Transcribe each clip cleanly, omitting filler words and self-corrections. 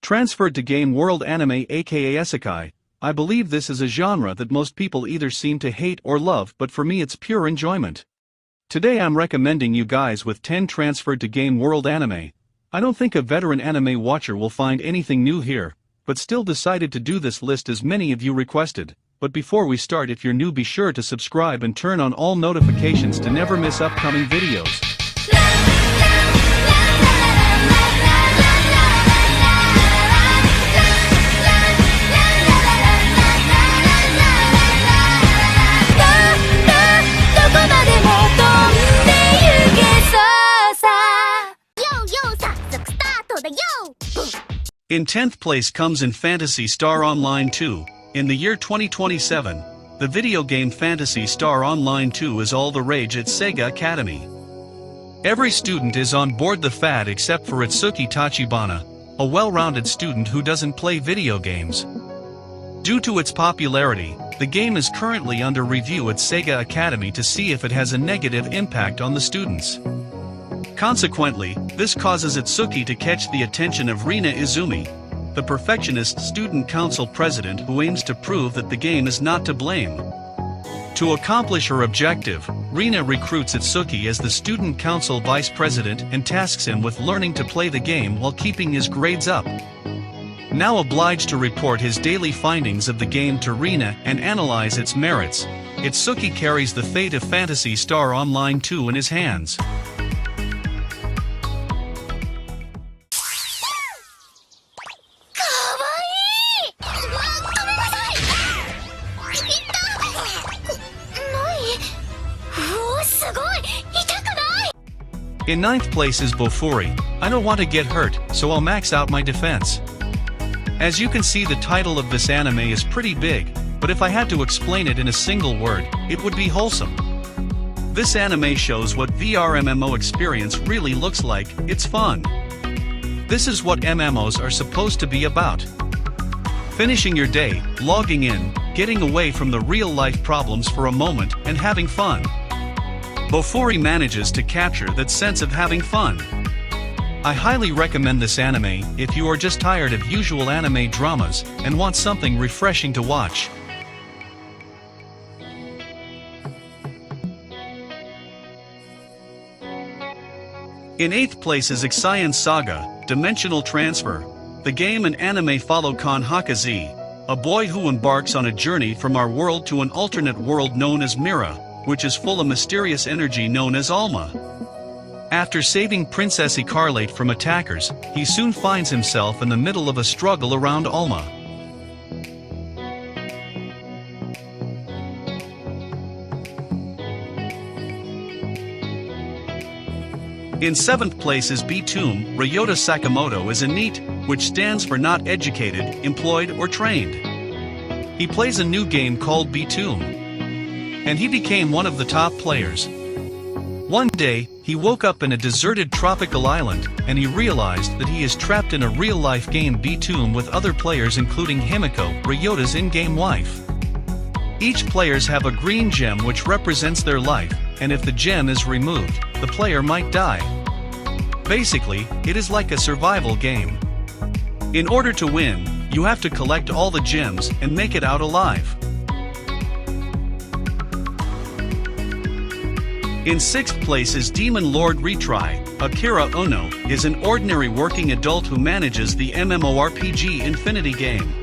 Transferred to game Worldᴴᴰ aka Isekai, I believe this is a genre that most people either seem to hate or love, but for me it's pure enjoyment. Today I'm recommending you guys with 10 transferred to game Worldᴴᴰ. I don't think a veteran anime watcher will find anything new here, but still decided to do this list as many of you requested. But before we start, if you're new, be sure to subscribe and turn on all notifications to never miss upcoming videos. In 10th place comes in Phantasy Star Online 2. In the year 2027, the video game Phantasy Star Online 2 is all the rage at Sega Academy. Every student is on board the fad except for Itsuki Tachibana, a well-rounded student who doesn't play video games. Due to its popularity, the game is currently under review at Sega Academy to see if it has a negative impact on the students. Consequently, this causes Itsuki to catch the attention of Rina Izumi, the perfectionist student council president who aims to prove that the game is not to blame. To accomplish her objective, Rina recruits Itsuki as the student council vice president and tasks him with learning to play the game while keeping his grades up. Now obliged to report his daily findings of the game to Rina and analyze its merits, Itsuki carries the fate of Phantasy Star Online 2 in his hands. In 9th place is Bofuri. I don't want to get hurt, so I'll max out my defense. As you can see, the title of this anime is pretty big, but if I had to explain it in a single word, it would be wholesome. This anime shows what VR MMO experience really looks like. It's fun. This is what MMOs are supposed to be about. Finishing your day, logging in, getting away from the real-life problems for a moment, and having fun. Bofuri manages to capture that sense of having fun. I highly recommend this anime if you are just tired of usual anime dramas and want something refreshing to watch. In 8th place is Ixayan Saga, Dimensional Transfer. The game and anime follow Kon Hakaze, a boy who embarks on a journey from our world to an alternate world known as Mira, which is full of mysterious energy known as Alma. After saving Princess Icarlate from attackers, he soon finds himself in the middle of a struggle around Alma. In 7th place is B-Tomb. Ryota Sakamoto is a NEET, which stands for Not Educated, Employed, or Trained. He plays a new game called B-Tomb, and he became one of the top players. One day, he woke up in a deserted tropical island, and he realized that he is trapped in a real-life game B-Tomb with other players including Himiko, Ryota's in-game wife. Each players have a green gem which represents their life, and if the gem is removed, the player might die. Basically, it is like a survival game. In order to win, you have to collect all the gems and make it out alive. In 6th place is Demon Lord Retry. Akira Ono is an ordinary working adult who manages the MMORPG Infinity game.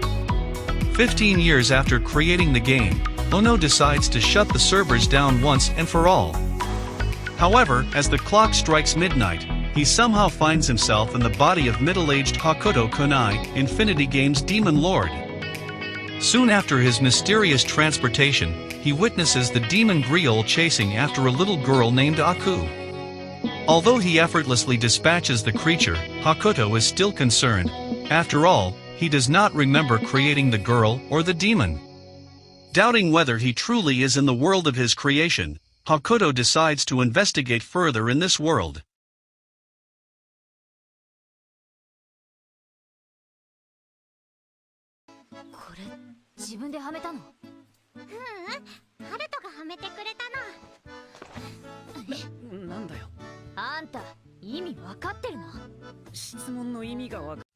15 years after creating the game, Ono decides to shut the servers down once and for all. However, as the clock strikes midnight, he somehow finds himself in the body of middle-aged Hakoto Kunai, Infinity Game's Demon Lord. Soon after his mysterious transportation, he witnesses the demon Griol chasing after a little girl named Aku. Although he effortlessly dispatches the creature, Hakoto is still concerned. After all, he does not remember creating the girl or the demon. Doubting whether he truly is in the world of his creation, Hakoto decides to investigate further in this world.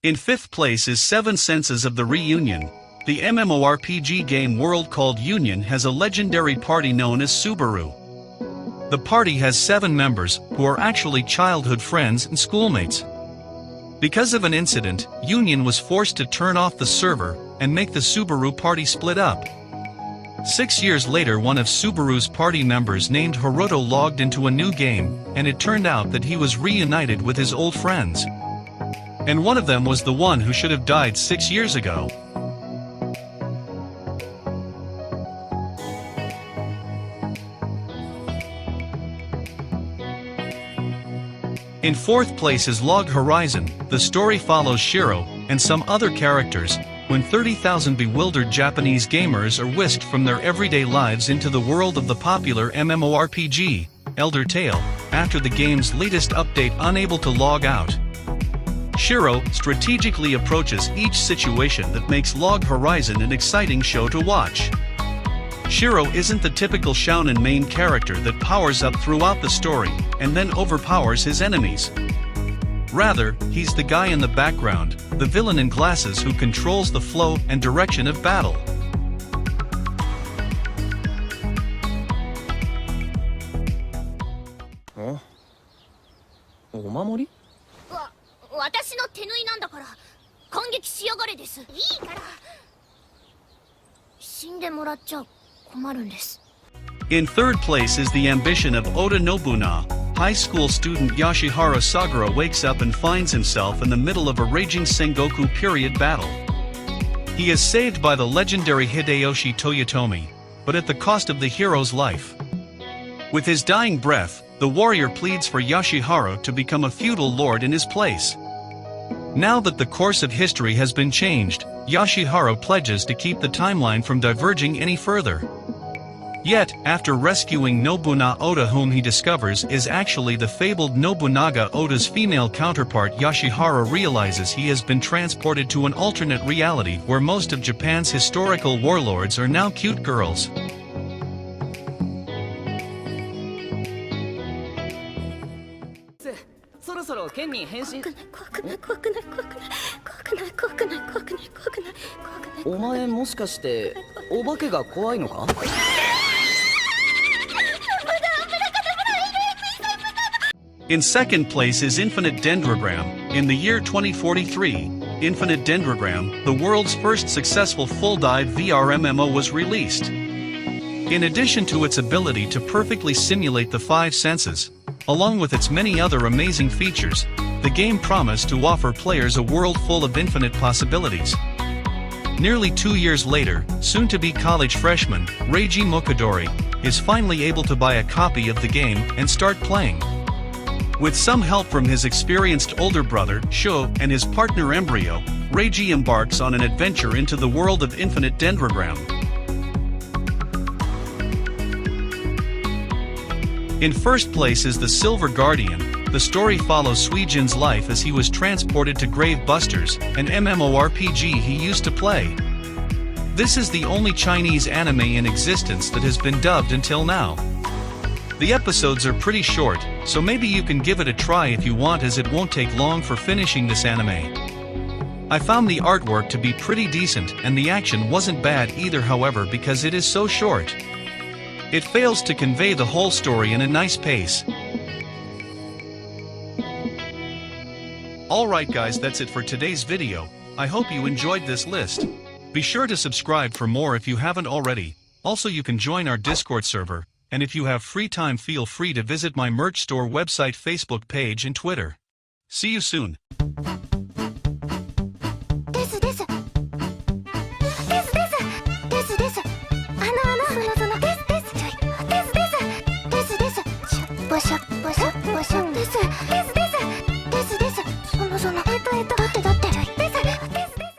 In 5th place is 7 Senses of the Reunion. The MMORPG game world called Union has a legendary party known as Subaru. The party has 7 members, who are actually childhood friends and schoolmates. Because of an incident, Union was forced to turn off the server and make the Subaru party split up. 6 years later, one of Subaru's party members named Hiroto logged into a new game, and it turned out that he was reunited with his old friends. And one of them was the one who should have died 6 years ago. In 4th place is Log Horizon. The story follows Shiro and some other characters when 30,000 bewildered Japanese gamers are whisked from their everyday lives into the world of the popular MMORPG, Elder Tale, after the game's latest update, unable to log out. Shiro strategically approaches each situation that makes Log Horizon an exciting show to watch. Shiro isn't the typical shounen main character that powers up throughout the story and then overpowers his enemies. Rather, he's the guy in the background, the villain in glasses who controls the flow and direction of battle. Huh? お守り? 私の手縫いなんだから攻撃しやがれです。いいから死んでもらっちゃ困るんです。 In 3rd place is the ambition of Oda Nobunaga. High school student Yoshiharu Sagura wakes up and finds himself in the middle of a raging Sengoku period battle. He is saved by the legendary Hideyoshi Toyotomi, but at the cost of the hero's life. With his dying breath, the warrior pleads for Yoshiharu to become a feudal lord in his place. Now that the course of history has been changed, Yoshiharu pledges to keep the timeline from diverging any further. Yet, after rescuing Nobunaga Oda, whom he discovers is actually the fabled Nobunaga Oda's female counterpart, Yoshiharu realizes he has been transported to an alternate reality where most of Japan's historical warlords are now cute girls. そろそろ剣に変身。お前もしかしてお化けが怖いのか? In 2nd place is Infinite Dendrogram. In the year 2043, Infinite Dendrogram, the world's first successful full-dive VR MMO, was released. In addition to its ability to perfectly simulate the 5 senses, along with its many other amazing features, the game promised to offer players a world full of infinite possibilities. Nearly 2 years later, soon-to-be college freshman, Reiji Mokadori, is finally able to buy a copy of the game and start playing. With some help from his experienced older brother, Sho, and his partner Embryo, Reiji embarks on an adventure into the world of Infinite Dendrogram. In 1st place is The Silver Guardian. The story follows Suijin's life as he was transported to Grave Busters, an MMORPG he used to play. This is the only Chinese anime in existence that has been dubbed until now. The episodes are pretty short, so maybe you can give it a try if you want, as it won't take long for finishing this anime. I found the artwork to be pretty decent and the action wasn't bad either, however, because it is so short. It fails to convey the whole story in a nice pace. Alright guys, that's it for today's video. I hope you enjoyed this list. Be sure to subscribe for more if you haven't already. Also, you can join our Discord server. And if you have free time, feel free to visit my merch store website, Facebook page and Twitter. See you soon. シャッ